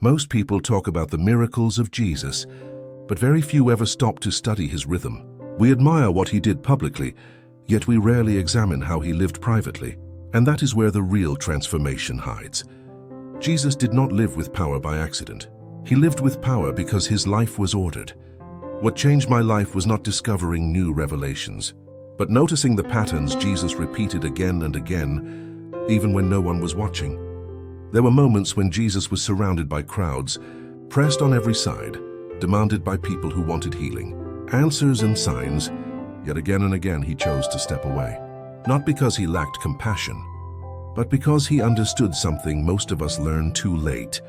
Most people talk about the miracles of Jesus, but very few ever stop to study his rhythm. We admire what he did publicly, yet we rarely examine how he lived privately. And that is where the real transformation hides. Jesus did not live with power by accident. He lived with power because his life was ordered. What changed my life was not discovering new revelations, but noticing the patterns Jesus repeated again and again, even when no one was watching. There were moments when Jesus was surrounded by crowds, pressed on every side, demanded by people who wanted healing, answers and signs, yet again and again he chose to step away. Not because he lacked compassion, but because he understood something most of us learn too late.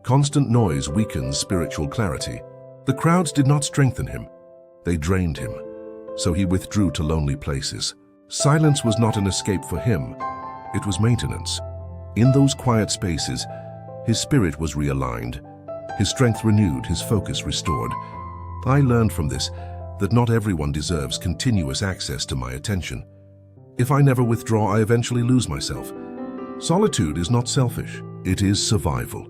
Constant noise weakens spiritual clarity. The crowds did not strengthen him, they drained him, so he withdrew to lonely places. Silence was not an escape for him, it was maintenance. In those quiet spaces, his spirit was realigned, his strength renewed, his focus restored. I learned from this that not everyone deserves continuous access to my attention. If I never withdraw, I eventually lose myself. Solitude is not selfish, it is survival.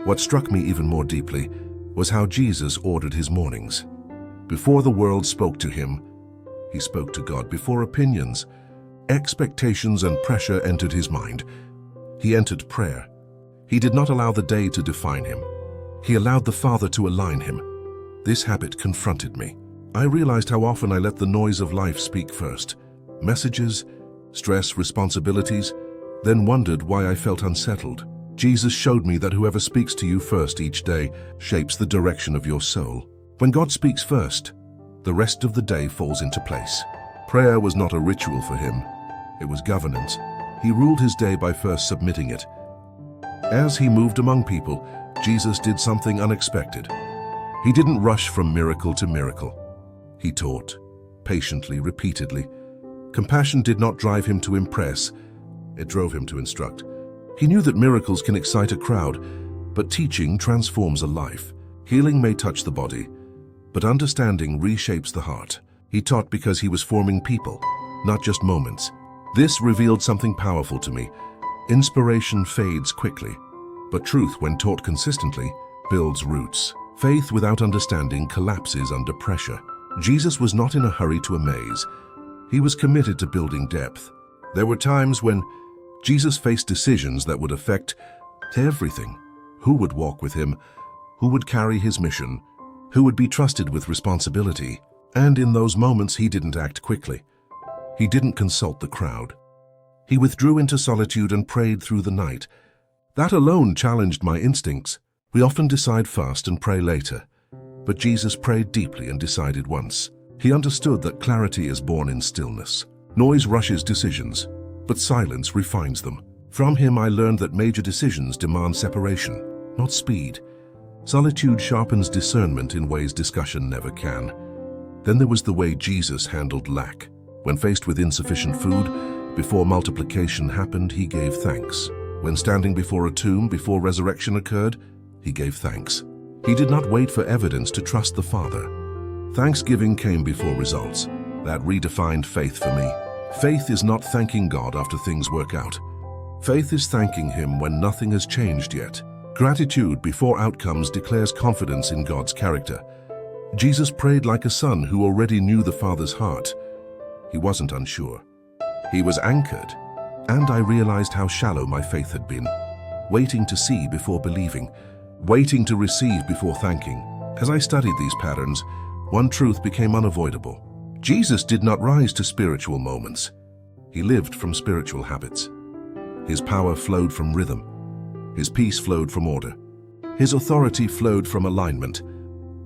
What struck me even more deeply was how Jesus ordered his mornings. Before the world spoke to him, he spoke to God. Before opinions, expectations and pressure entered his mind, he entered prayer. He did not allow the day to define him. He allowed the Father to align him. This habit confronted me. I realized how often I let the noise of life speak first. Messages, stress, responsibilities, then wondered why I felt unsettled. Jesus showed me that whoever speaks to you first each day shapes the direction of your soul. When God speaks first, the rest of the day falls into place. Prayer was not a ritual for him, it was governance. He ruled his day by first submitting it. As he moved among people, Jesus did something unexpected. He didn't rush from miracle to miracle. He taught, patiently, repeatedly. Compassion did not drive him to impress, it drove him to instruct. He knew that miracles can excite a crowd, but teaching transforms a life. Healing may touch the body, but understanding reshapes the heart. He taught because he was forming people, not just moments. This revealed something powerful to me. Inspiration fades quickly, but truth, when taught consistently, builds roots. Faith without understanding collapses under pressure. Jesus was not in a hurry to amaze. He was committed to building depth. There were times when Jesus faced decisions that would affect everything. Who would walk with him? Who would carry his mission? Who would be trusted with responsibility? And in those moments, he didn't act quickly. He didn't consult the crowd. He withdrew into solitude and prayed through the night. That alone challenged my instincts. We often decide fast and pray later. But Jesus prayed deeply and decided once. He understood that clarity is born in stillness. Noise rushes decisions, but silence refines them. From him I learned that major decisions demand separation, not speed. Solitude sharpens discernment in ways discussion never can. Then there was the way Jesus handled lack. When faced with insufficient food, before multiplication happened, he gave thanks. When standing before a tomb, before resurrection occurred, he gave thanks. He did not wait for evidence to trust the Father. Thanksgiving came before results. That redefined faith for me. Faith is not thanking God after things work out. Faith is thanking him when nothing has changed yet. Gratitude before outcomes declares confidence in God's character. Jesus prayed like a son who already knew the Father's heart. He wasn't unsure. He was anchored, and I realized how shallow my faith had been. Waiting to see before believing, waiting to receive before thanking. As I studied these patterns, one truth became unavoidable. Jesus did not rise to spiritual moments. He lived from spiritual habits. His power flowed from rhythm. His peace flowed from order. His authority flowed from alignment.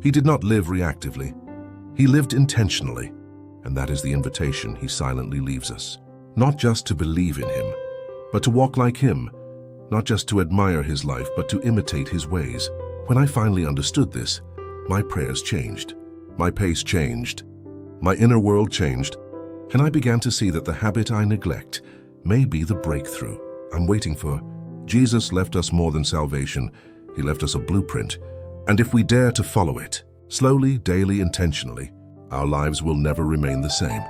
He did not live reactively. He lived intentionally. And that is the invitation he silently leaves us. Not just to believe in him, but to walk like him. Not just to admire his life, but to imitate his ways. When I finally understood this, my prayers changed. My pace changed. My inner world changed. And I began to see that the habit I neglect may be the breakthrough I'm waiting for. Jesus left us more than salvation. He left us a blueprint. And if we dare to follow it, slowly, daily, intentionally, our lives will never remain the same.